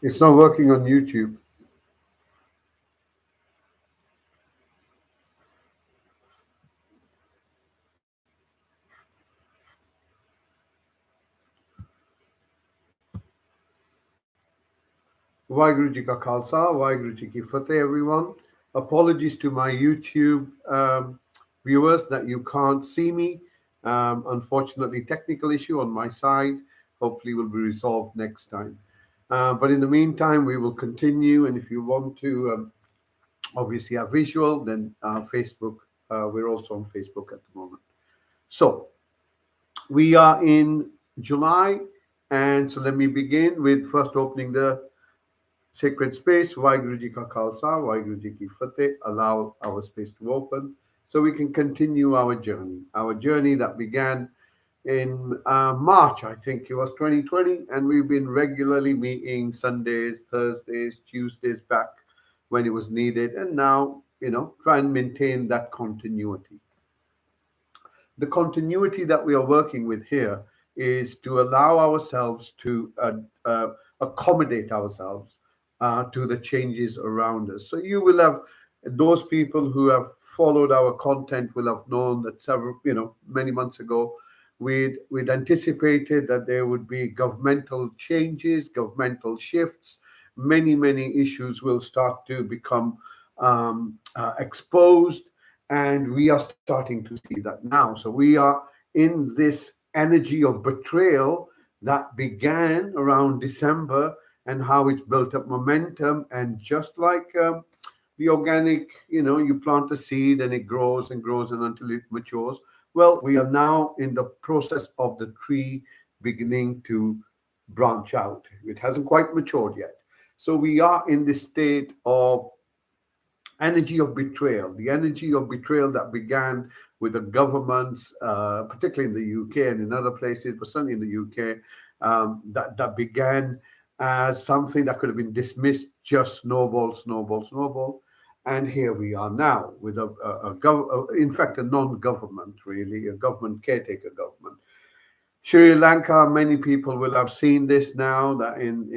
It's not working on YouTube. Waheguru Ji Ka Khalsa, Waheguru Ji Ki Fateh, everyone. Apologies to my YouTube viewers that you can't see me. Unfortunately, technical issue on my side. Hopefully, will be resolved next time. But in the meantime, we will continue. And if you want to obviously have visual, then Facebook, we're also on Facebook at the moment. So we are in July. And so let me begin with first opening the sacred space. Waheguru Ji Ka Khalsa, Waheguru Ji Ki Fateh. Allow our space to open so we can continue our journey that began in March, I think it was 2020, and we've been regularly meeting Sundays, Thursdays, Tuesdays back when it was needed, and now, try and maintain that continuity. The continuity that we are working with here is to allow ourselves to accommodate ourselves to the changes around us. So you will have those people who have followed our content will have known that many months ago, we'd anticipated that there would be governmental changes, governmental shifts. Many issues will start to become exposed, and we are starting to see that now. So we are in this energy of betrayal that began around December, and how it's built up momentum. And just like the organic, you plant a seed and it grows and grows and until it matures. Well, we are now in the process of the tree beginning to branch out. It hasn't quite matured yet. So we are in this state of energy of betrayal, the energy of betrayal that began with the governments, particularly in the UK and in other places, but certainly in the UK, that began as something that could have been dismissed, just snowball. And here we are now with in fact, a non-government, really, a government caretaker government. Sri Lanka, many people will have seen this now, that in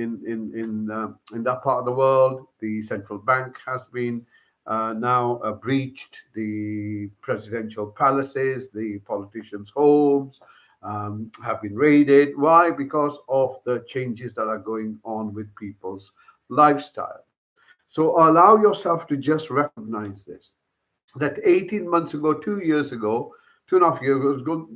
that part of the world, the central bank has been now breached, the presidential palaces, the politicians' homes have been raided. Why? Because of the changes that are going on with people's lifestyle. So allow yourself to just recognize this, that 18 months ago, 2 years ago, 2.5 years ago,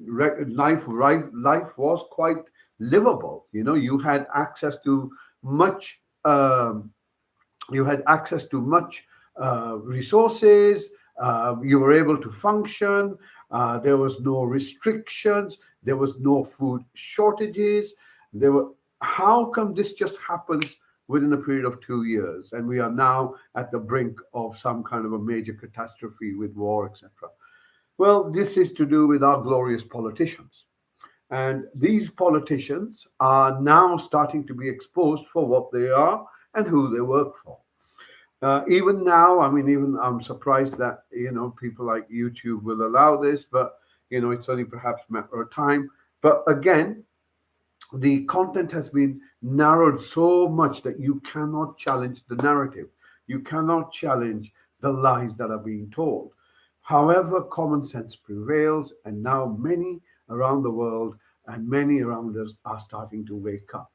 life was quite livable. You had access to much. You had access to much resources. You were able to function. There was no restrictions. There was no food shortages. There were. How come this just happens within a period of 2 years, and we are now at the brink of some kind of a major catastrophe with war, etc.? Well, this is to do with our glorious politicians. And these politicians are now starting to be exposed for what they are and who they work for. Even now, I mean, even I'm surprised that people like YouTube will allow this, but it's only perhaps a matter of time. But again, the content has been narrowed so much that you cannot challenge the narrative. You cannot challenge the lies that are being told. However, common sense prevails, and now many around the world and many around us are starting to wake up.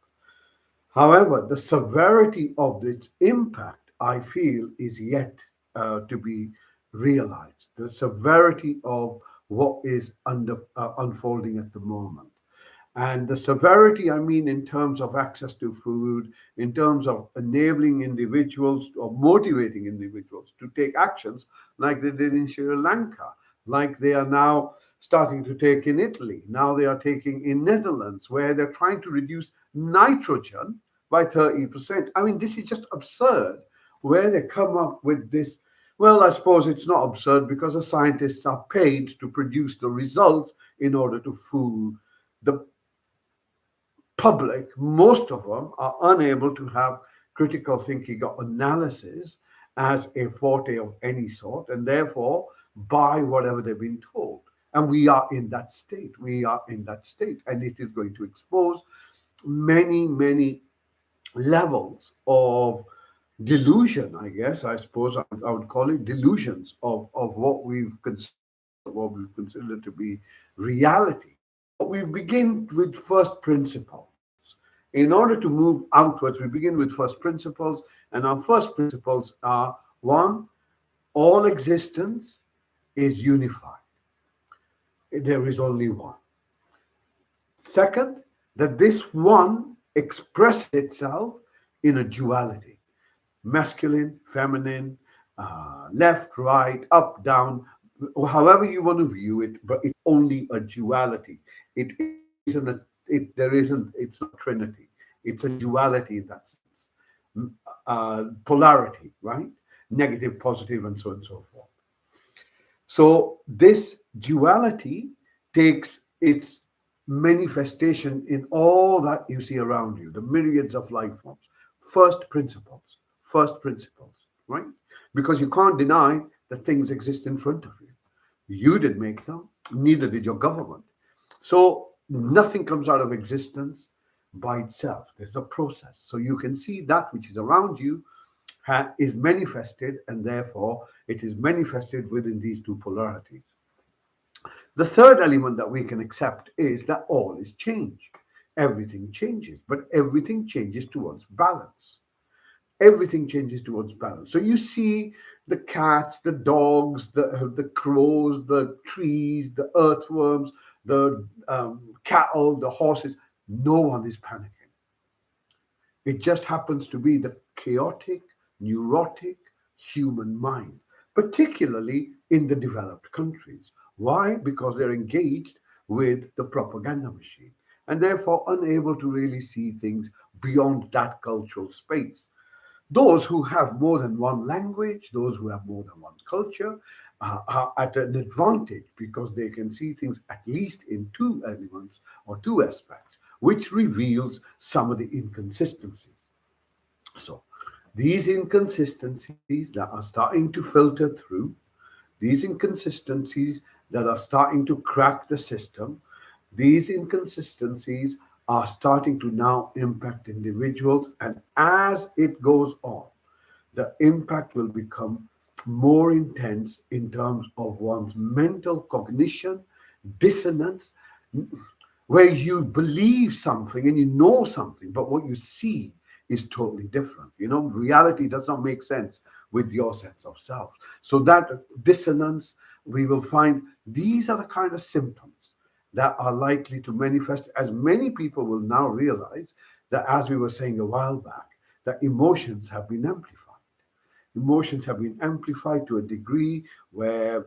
However, the severity of its impact, I feel, is yet to be realized. The severity of what is unfolding at the moment. And the severity, I mean, in terms of access to food, in terms of enabling individuals or motivating individuals to take actions like they did in Sri Lanka, like they are now starting to take in Italy. Now they are taking in Netherlands, where they're trying to reduce nitrogen by 30%. I mean, this is just absurd, where they come up with this. Well, I suppose it's not absurd because the scientists are paid to produce the results in order to fool the public. Most of them are unable to have critical thinking or analysis as a forte of any sort, and therefore buy whatever they've been told. And we are in that state. We are in that state, and it is going to expose many levels of delusion, I guess, I suppose I would call it delusions of what we've considered or what we've considered to be reality. So we begin with first principles. In order to move outwards, we begin with first principles, and our first principles are one, all existence is unified. There is only one. Second, that this one expresses itself in a duality, masculine, feminine, left, right, up, down, however you want to view it, but it's only a duality. It isn't a, there isn't, it's not Trinity. It's a duality in that sense. Polarity, right? Negative, positive, and so on and so forth. So this duality takes its manifestation in all that you see around you, the myriads of life forms. First principles, first principles, right? Because you can't deny that things exist in front of you. You didn't make them, neither did your government. So nothing comes out of existence by itself. There's a process. So you can see that which is around you is manifested, and therefore it is manifested within these two polarities. The third element that we can accept is that all is change. Everything changes, but everything changes towards balance. Everything changes towards balance. So you see the cats, the dogs, the crows, the trees, the earthworms, the cattle, the horses. No one is panicking. It just happens to be the chaotic, neurotic human mind, particularly in the developed countries. Why? Because they're engaged with the propaganda machine and therefore unable to really see things beyond that cultural space. Those who have more than one language, those who have more than one culture, are at an advantage because they can see things at least in two elements or two aspects, which reveals some of the inconsistencies. So, these inconsistencies that are starting to filter through, these inconsistencies that are starting to crack the system, these inconsistencies are starting to now impact individuals. And as it goes on, the impact will become more intense in terms of one's mental cognition, dissonance, where you believe something and you know something, but what you see is totally different. You know, reality does not make sense with your sense of self. So that dissonance, we will find these are the kind of symptoms that are likely to manifest, as many people will now realize that, as we were saying a while back, that emotions have been amplified. Emotions have been amplified to a degree where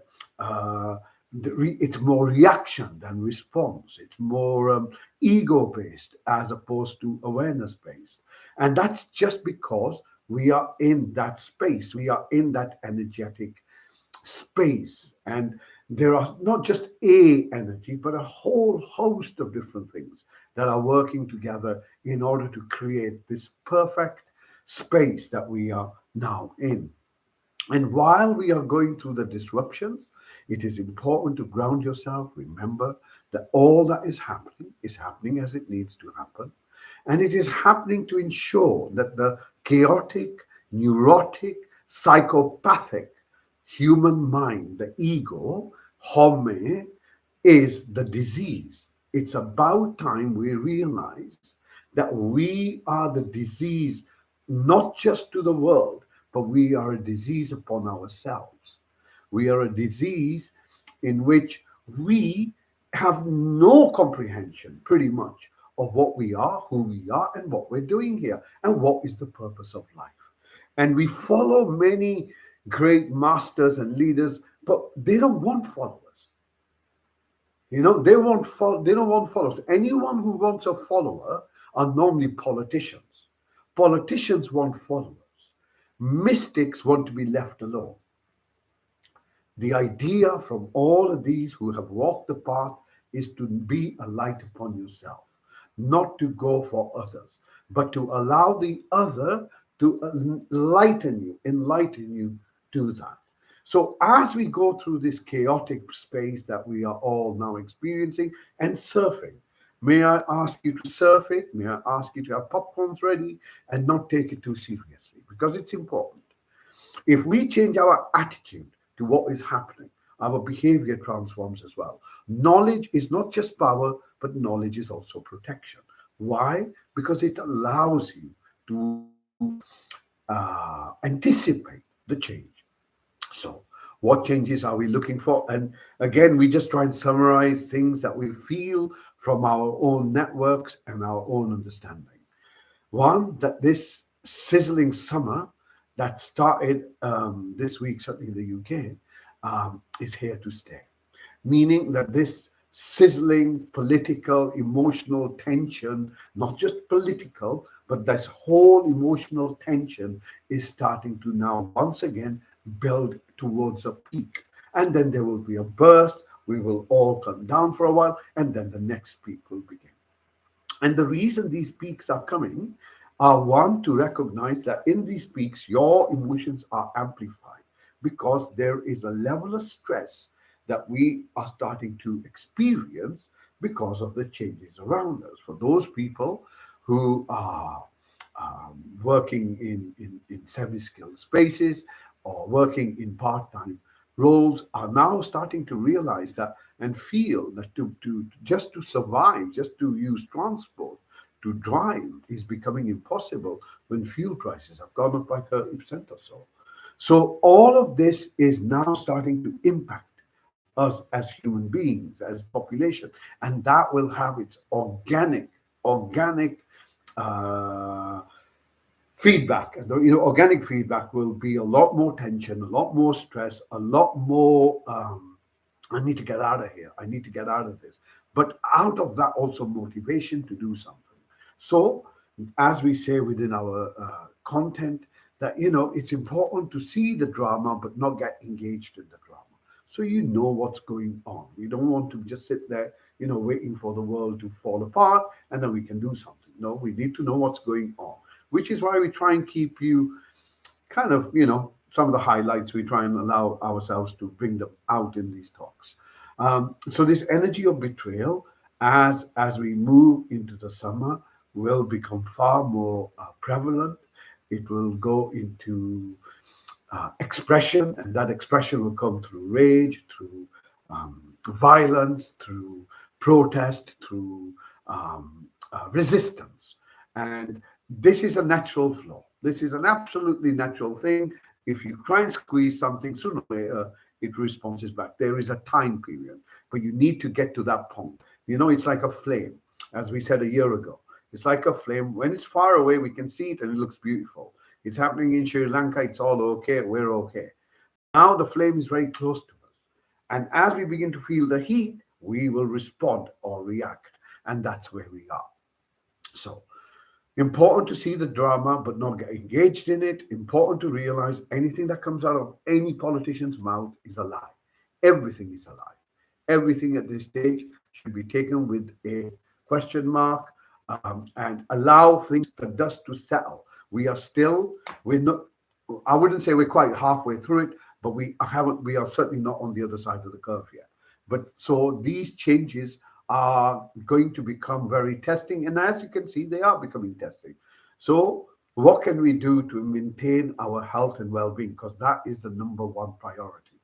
it's more reaction than response. It's more ego based as opposed to awareness based. And that's just because we are in that space, we are in that energetic space. And there are not just a energy, but a whole host of different things that are working together in order to create this perfect space that we are now in. And while we are going through the disruptions, it is important to ground yourself. Remember that all that is happening as it needs to happen. And it is happening to ensure that the chaotic, neurotic, psychopathic human mind, the ego, home, is the disease. It's about time we realize that we are the disease, not just to the world, but we are a disease upon ourselves. We are a disease in which we have no comprehension, pretty much, of what we are, who we are, and what we're doing here, and what is the purpose of life. And we follow many great masters and leaders, but they don't want followers. You know, they don't want followers. Anyone who wants a follower are normally politicians. Politicians want followers. Mystics want to be left alone. The idea from all of these who have walked the path is to be a light upon yourself, not to go for others, but to allow the other to enlighten you to that. So as we go through this chaotic space that we are all now experiencing and surfing, May I ask you to surf it? May I ask you to have popcorns ready and not take it too seriously? Because it's important. If we change our attitude to what is happening, our behavior transforms as well. Knowledge is not just power, but knowledge is also protection. Why? Because it allows you to anticipate the change. So, what changes are we looking for? And again, we just try and summarize things that we feel from our own networks and our own understanding. One, that this sizzling summer that started this week, certainly in the UK, is here to stay. Meaning that this sizzling political, emotional tension, not just political, but this whole emotional tension is starting to now once again build towards a peak. And then there will be a burst. We will all come down for a while, and then the next peak will begin. And the reason these peaks are coming are one, to recognize that in these peaks, your emotions are amplified because there is a level of stress that we are starting to experience because of the changes around us. For those people who are working in semi skilled spaces or working in part time roles, are now starting to realize that and feel that to just to survive, just to use transport, to drive is becoming impossible when fuel prices have gone up by 30% or so. So all of this is now starting to impact us as human beings, as population, and that will have its organic uh, feedback. And organic feedback will be a lot more tension, a lot more stress, a lot more I need to get out of here, I need to get out of this, but out of that also motivation to do something. So as we say within our content, that it's important to see the drama but not get engaged in the drama, so you know what's going on. We don't want to just sit there waiting for the world to fall apart and then we can do something. No, we need to know what's going on, which is why we try and keep you kind of, some of the highlights. We try and allow ourselves to bring them out in these talks. So this energy of betrayal, as we move into the summer, will become far more prevalent. It will go into expression, and that expression will come through rage, through violence, through protest, through resistance. And this is a natural flow. This is an absolutely natural thing. If you try and squeeze something, sooner or later it responds back. There is a time period, but you need to get to that point. It's like a flame, as we said a year ago. It's like a flame. When it's far away, we can see it and it looks beautiful. It's happening in Sri Lanka. It's all okay. We're okay. Now the flame is very close to us. And as we begin to feel the heat, we will respond or react. And that's where we are. So, important to see the drama, but not get engaged in it. Important to realize anything that comes out of any politician's mouth is a lie. Everything is a lie. Everything at this stage should be taken with a question mark, and allow things, the dust to settle. We're not, I wouldn't say we're quite halfway through it, but we are certainly not on the other side of the curve yet. But so these changes are going to become very testing. And as you can see, they are becoming testing. So what can we do to maintain our health and well-being? Because that is the number one priority.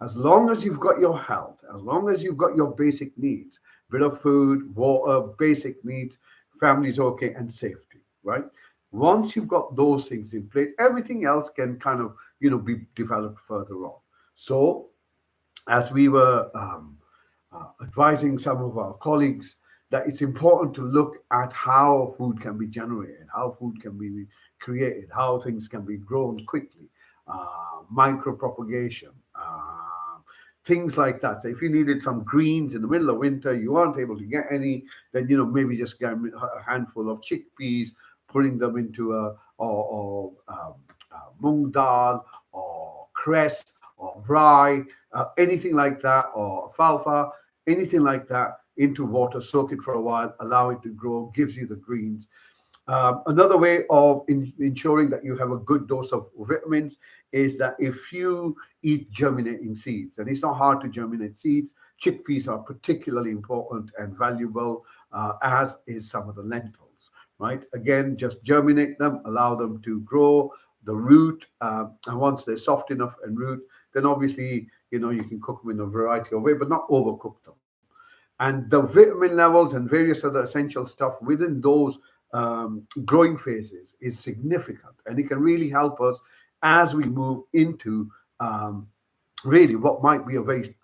As long as you've got your health, as long as you've got your basic needs, bit of food, water, basic needs, family's okay, and safety, right? Once you've got those things in place, everything else can kind of, be developed further on. So as we were advising some of our colleagues, that it's important to look at how food can be generated, how food can be created, how things can be grown quickly, micro propagation, things like that. So if you needed some greens in the middle of winter, you aren't able to get any, then maybe just get a handful of chickpeas, putting them into or mung dal or cress or rye, anything like that, or alfalfa, anything like that, into water, soak it for a while, allow it to grow, gives you the greens. Another way of ensuring that you have a good dose of vitamins is that if you eat germinating seeds, and it's not hard to germinate seeds, chickpeas are particularly important and valuable. as is some of the lentils, right? Again, just germinate them, allow them to grow, the root, and once they're soft enough and root, then obviously, you can cook them in a variety of way, but not overcook them. And the vitamin levels and various other essential stuff within those growing phases is significant, and it can really help us as we move into really what might be a very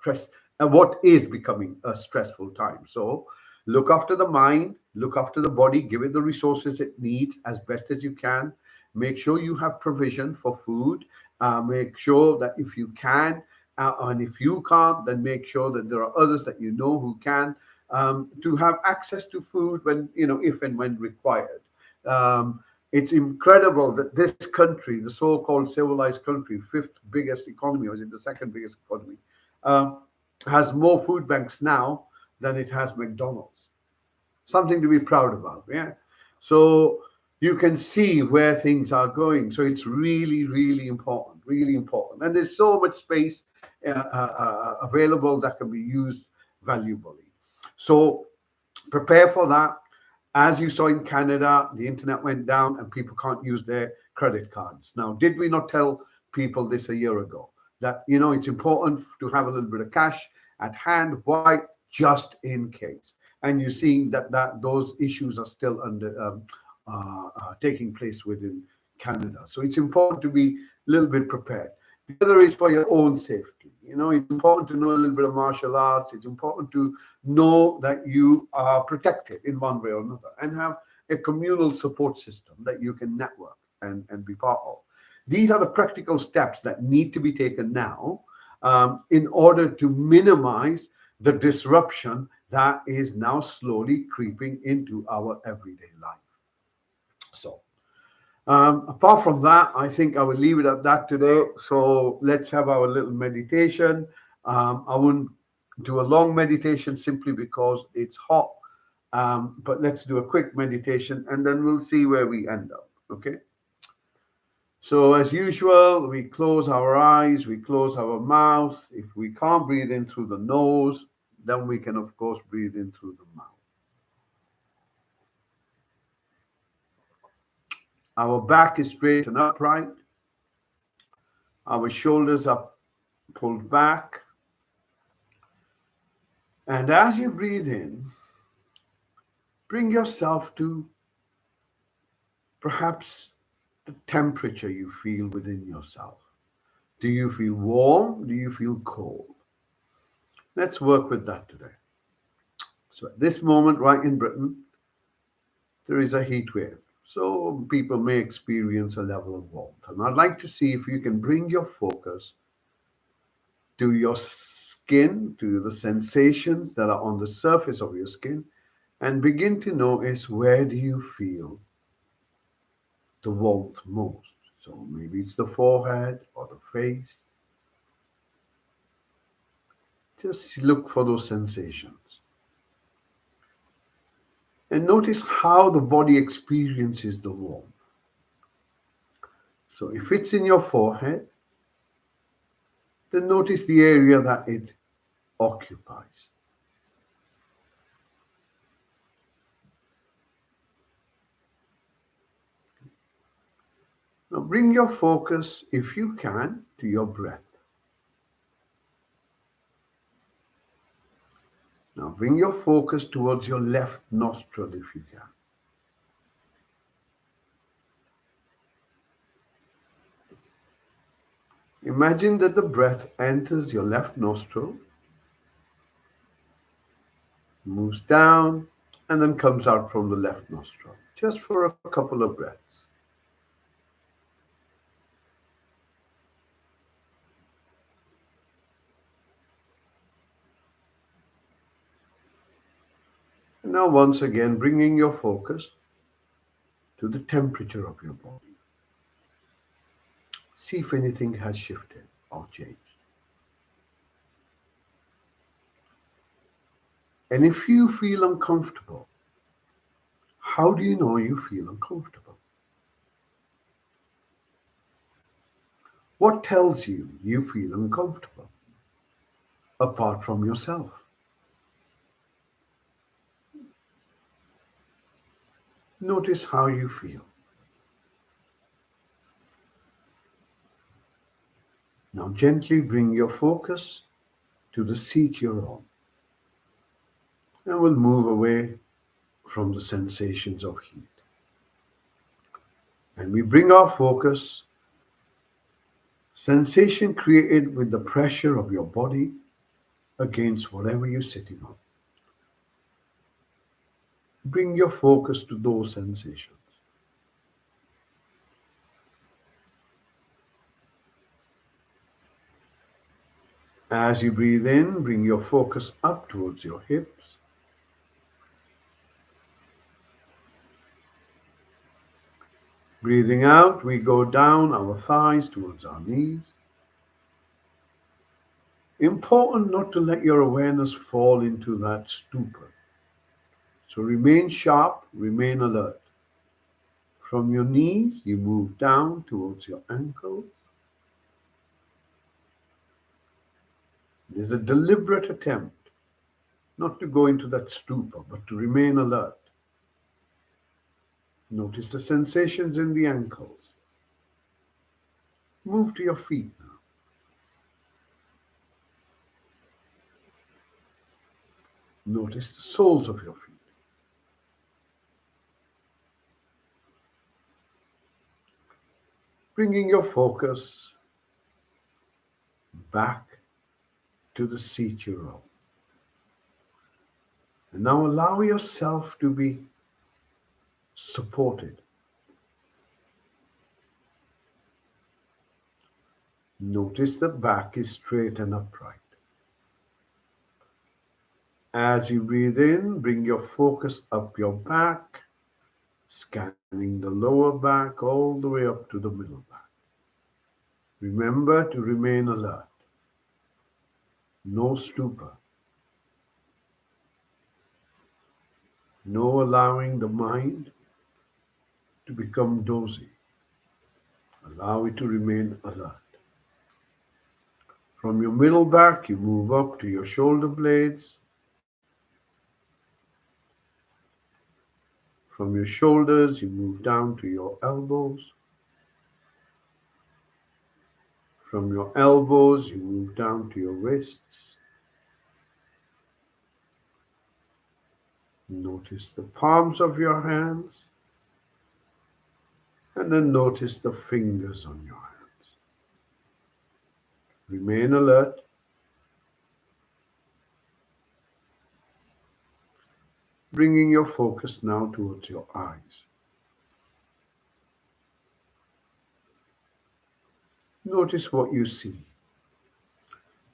what is becoming a stressful time. So look after the mind, look after the body, give it the resources it needs as best as you can. Make sure you have provision for food. Make sure that if you can, and if you can't, then make sure that there are others that you know who can, to have access to food when, if and when required. It's incredible that this country, the so-called civilized country, fifth biggest economy, or is it the second biggest economy, uh, has more food banks now than it has McDonald's. Something to be proud about. Yeah. So you can see where things are going. So it's really, really important, really important. And there's so much space available that can be used valuably. So prepare for that. As you saw in Canada, the internet went down and people can't use their credit cards. Now, did we not tell people this a year ago? That, it's important to have a little bit of cash at hand. Why? Just in case. And you're seeing that those issues are still taking place within Canada. So it's important to be a little bit prepared. The other is for your own safety. It's important to know a little bit of martial arts. It's important to know that you are protected in one way or another, and have a communal support system that you can network and be part of. These are the practical steps that need to be taken now, in order to minimize the disruption that is now slowly creeping into our everyday life. So, apart from that, I think I will leave it at that today. So let's have our little meditation. I wouldn't do a long meditation simply because it's hot. But let's do a quick meditation and then we'll see where we end up. Okay. So as usual, we close our eyes, we close our mouth. If we can't breathe in through the nose, then we can, of course, breathe in through the mouth. Our back is straight and upright. Our shoulders are pulled back. And as you breathe in, bring yourself to perhaps the temperature you feel within yourself. Do you feel warm? Do you feel cold? Let's work with that today. So at this moment, right in Britain, there is a heat wave. So people may experience a level of warmth. And I'd like to see if you can bring your focus to your skin, to the sensations that are on the surface of your skin, and begin to notice, where do you feel the warmth most? So maybe it's the forehead or the face. Just look for those sensations. And notice how the body experiences the warmth. So if it's in your forehead, then notice the area that it occupies. Now bring your focus, if you can, to your breath. Now bring your focus towards your left nostril if you can. Imagine that the breath enters your left nostril, moves down, and then comes out from the left nostril, just for a couple of breaths. And now once again, bringing your focus to the temperature of your body. See if anything has shifted or changed. And if you feel uncomfortable, how do you know you feel uncomfortable? What tells you you feel uncomfortable, apart from yourself? Notice how you feel. Now gently bring your focus to the seat you're on, and we'll move away from the sensations of heat. And we bring our focus, sensation created with the pressure of your body against whatever you're sitting on. Bring your focus to those sensations. As you breathe in, bring your focus up towards your hips. Breathing out, we go down our thighs towards our knees. Important not to let your awareness fall into that stupor. So remain sharp, remain alert. From your knees, you move down towards your ankles. There's a deliberate attempt not to go into that stupor, but to remain alert. Notice the sensations in the ankles. Move to your feet now. Notice the soles of your feet. Bringing your focus back to the seat you're on. And now allow yourself to be supported. Notice the back is straight and upright. As you breathe in, bring your focus up your back, scanning the lower back all the way up to the middle back. Remember to remain alert. No stupor. No allowing the mind to become dozy. Allow it to remain alert. From your middle back, you move up to your shoulder blades. From your shoulders, you move down to your elbows. From your elbows, you move down to your wrists. Notice the palms of your hands, and then notice the fingers on your hands. Remain alert. Bringing your focus now towards your eyes. Notice what you see,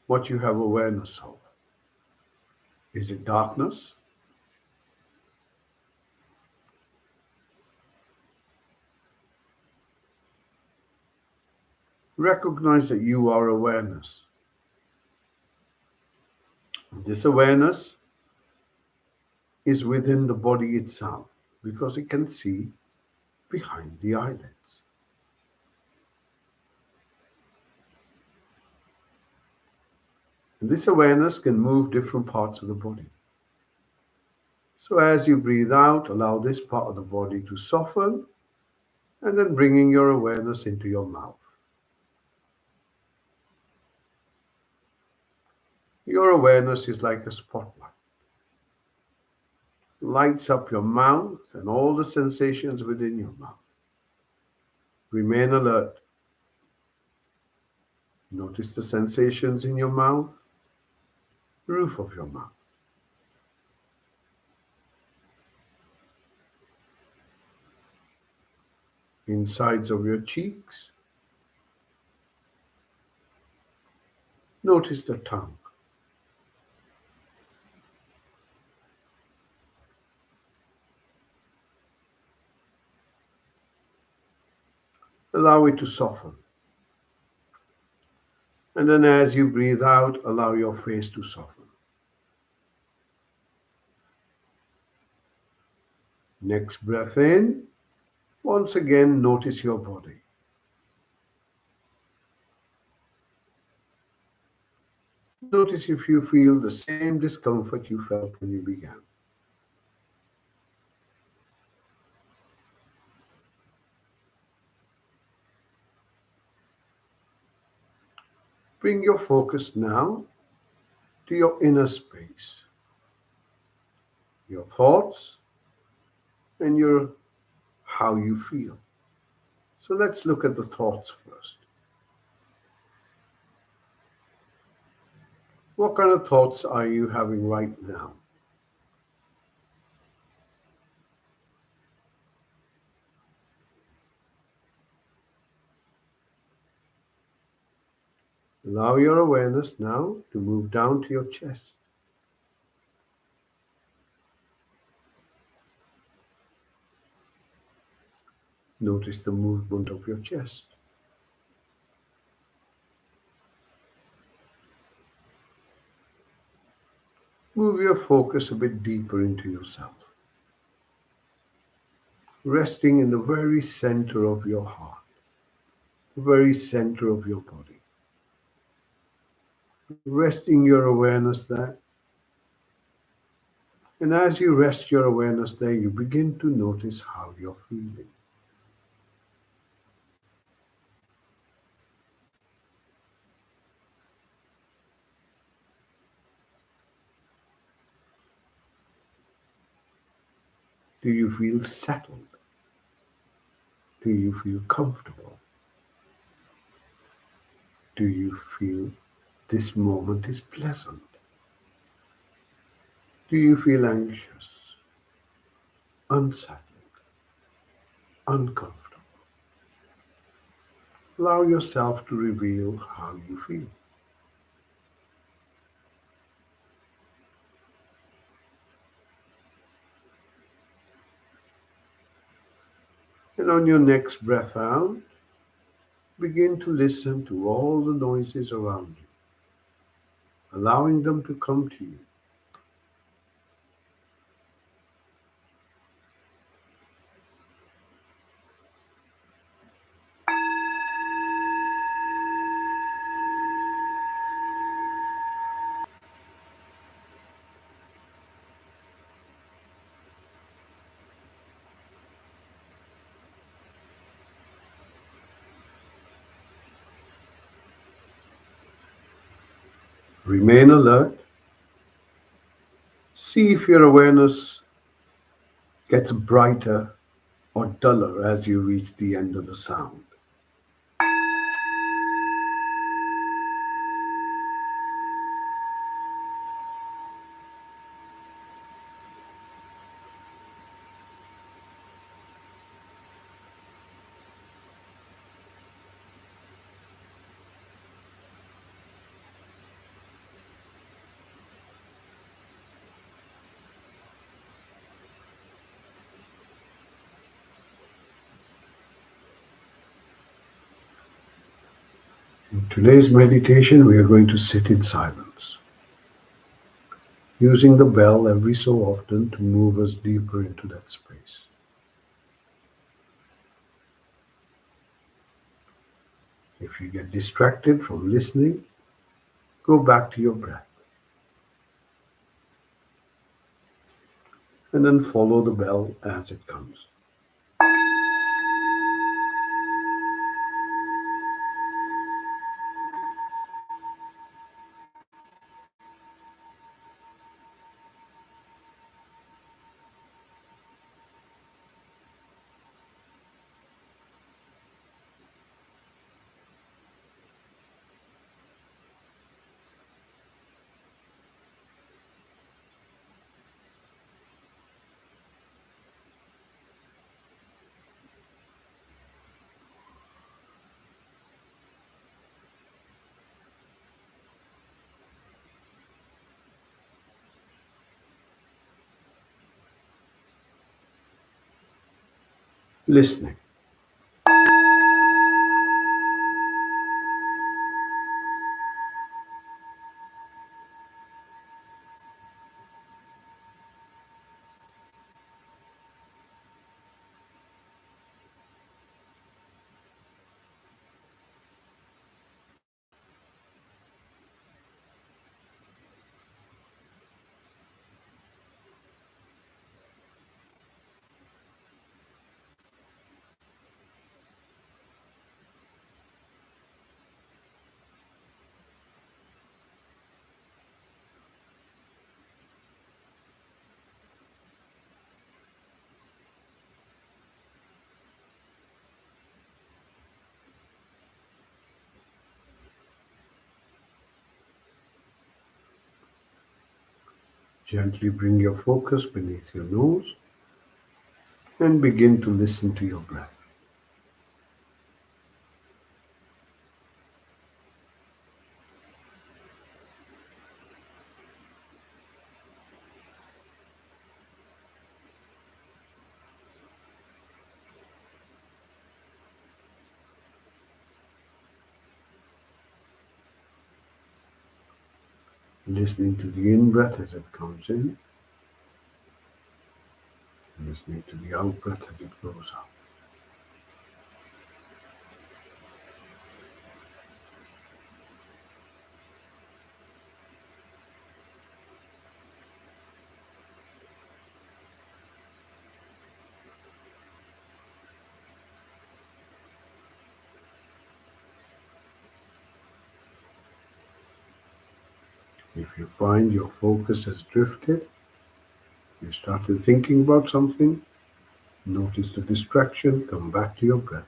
what you have awareness of. Is it darkness? Recognize that you are awareness. This awareness is within the body itself because it can see behind the eyelids. And this awareness can move different parts of the body. So as you breathe out, allow this part of the body to soften, and then bringing your awareness into your mouth. Your awareness is like a spotlight. Lights up your mouth and all the sensations within your mouth. Remain alert. Notice the sensations in your mouth, roof of your mouth. Insides of your cheeks. Notice the tongue. Allow it to soften. And then as you breathe out, allow your face to soften. Next breath in. Once again, notice your body. Notice if you feel the same discomfort you felt when you began. Bring your focus now to your inner space, your thoughts, and your how you feel. So let's look at the thoughts first. What kind of thoughts are you having right now? Allow your awareness now to move down to your chest. Notice the movement of your chest. Move your focus a bit deeper into yourself, resting in the very center of your heart, the very center of your body. Resting your awareness there. And as you rest your awareness there, you begin to notice how you're feeling. Do you feel settled? Do you feel comfortable? Do you feel this moment is pleasant? Do you feel anxious, unsettled, uncomfortable? Allow yourself to reveal how you feel. And on your next breath out, begin to listen to all the noises around you, allowing them to come to you. Remain alert. See if your awareness gets brighter or duller as you reach the end of the sound. In today's meditation, we are going to sit in silence, using the bell every so often to move us deeper into that space. If you get distracted from listening, go back to your breath and then follow the bell as it comes. Listening. Gently bring your focus beneath your nose and begin to listen to your breath. Listening to the in-breath as it comes in, listening to the out-breath as it goes out. If you find your focus has drifted, you started thinking about something, notice the distraction, come back to your breath.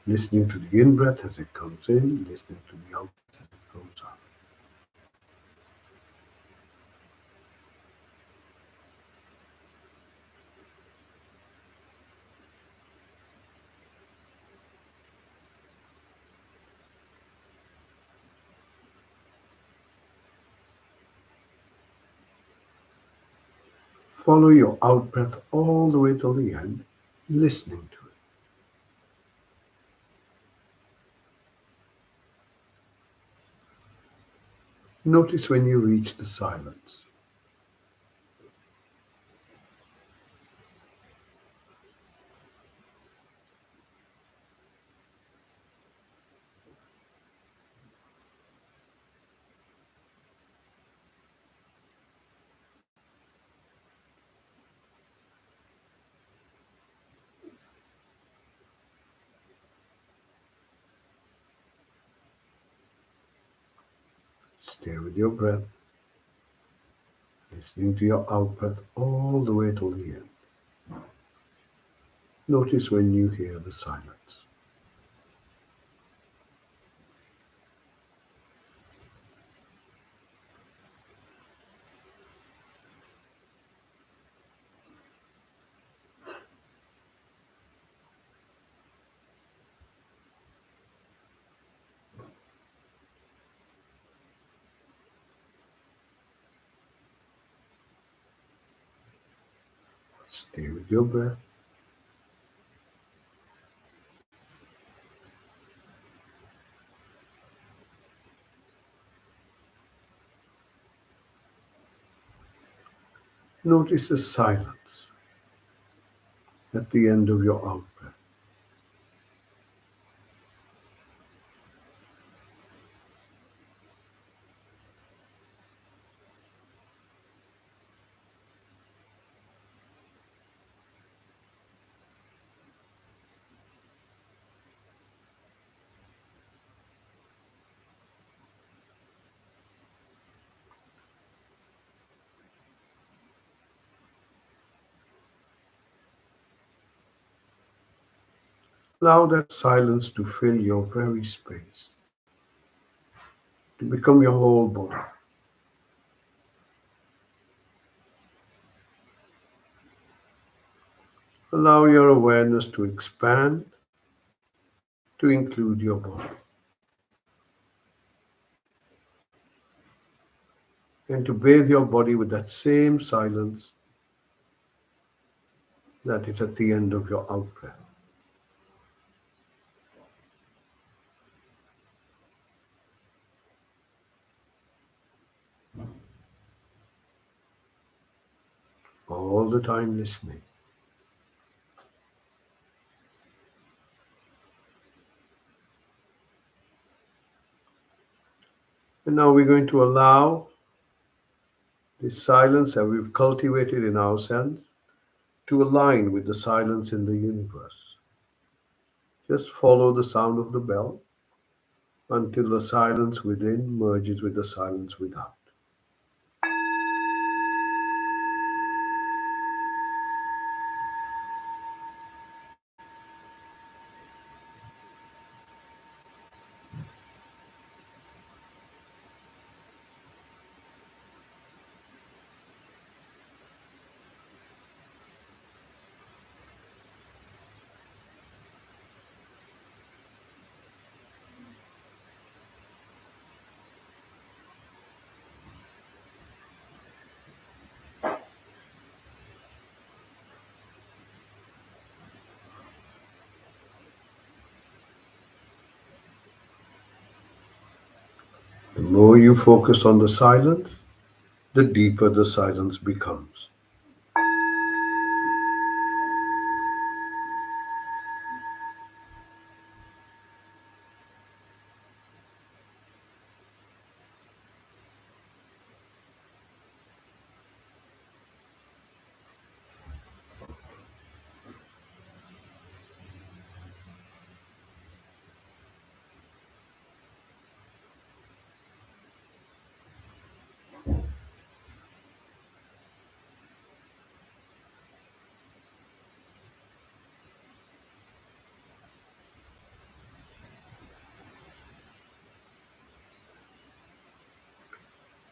Listening to the in-breath as it comes in, listening to the out-breath as it goes out. Follow your out-breath all the way till the end, listening to it. Notice when you reach the silence. Stay with your breath, listening to your out-breath all the way till the end. Notice when you hear the silence. Stay with your breath. Notice the silence at the end of your out-breath. Allow that silence to fill your very space, to become your whole body. Allow your awareness to expand to include your body, and to bathe your body with that same silence that is at the end of your out-breath. All the time listening. And now we're going to allow this silence that we've cultivated in ourselves to align with the silence in the universe. Just follow the sound of the bell until the silence within merges with the silence without. The more you focus on the silence, the deeper the silence becomes.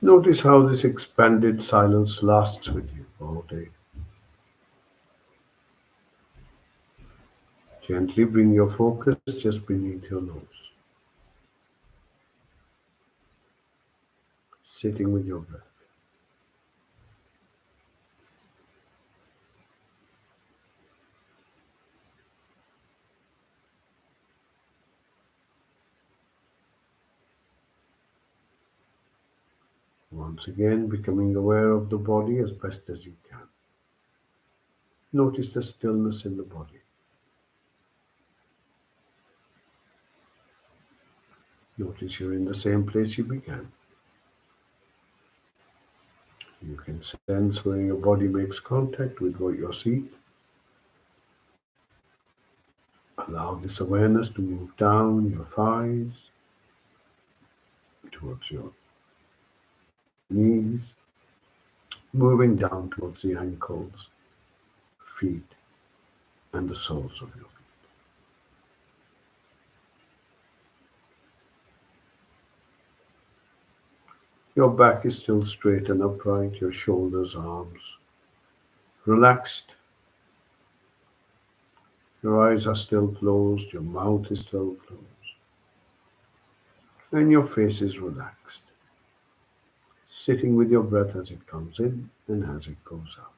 Notice how this expanded silence lasts with you all day. Gently bring your focus just beneath your nose, sitting with your breath. Once again, becoming aware of the body as best as you can. Notice the stillness in the body. Notice you're in the same place you began. You can sense where your body makes contact with what your seat. Allow this awareness to move down your thighs, towards your knees, moving down towards the ankles, feet, and the soles of your feet. Your back is still straight and upright, your shoulders, arms relaxed. Your eyes are still closed, your mouth is still closed, and your face is relaxed, sitting with your breath as it comes in and as it goes out.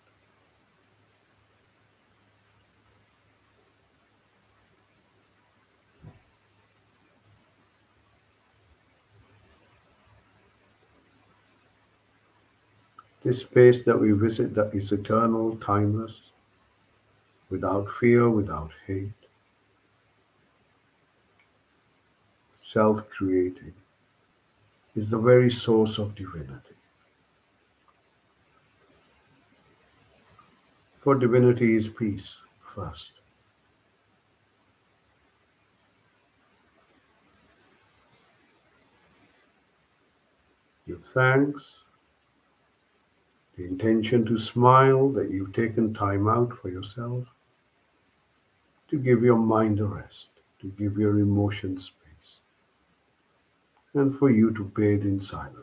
This space that we visit that is eternal, timeless, without fear, without hate, self-creating, is the very source of divinity. For divinity is peace first. Give thanks, the intention to smile that you've taken time out for yourself, to give your mind a rest, to give your emotions space, and for you to bathe in silence.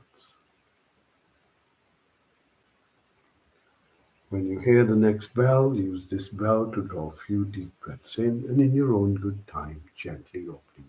When you hear the next bell, use this bell to draw a few deep breaths in and in your own good time, gently opening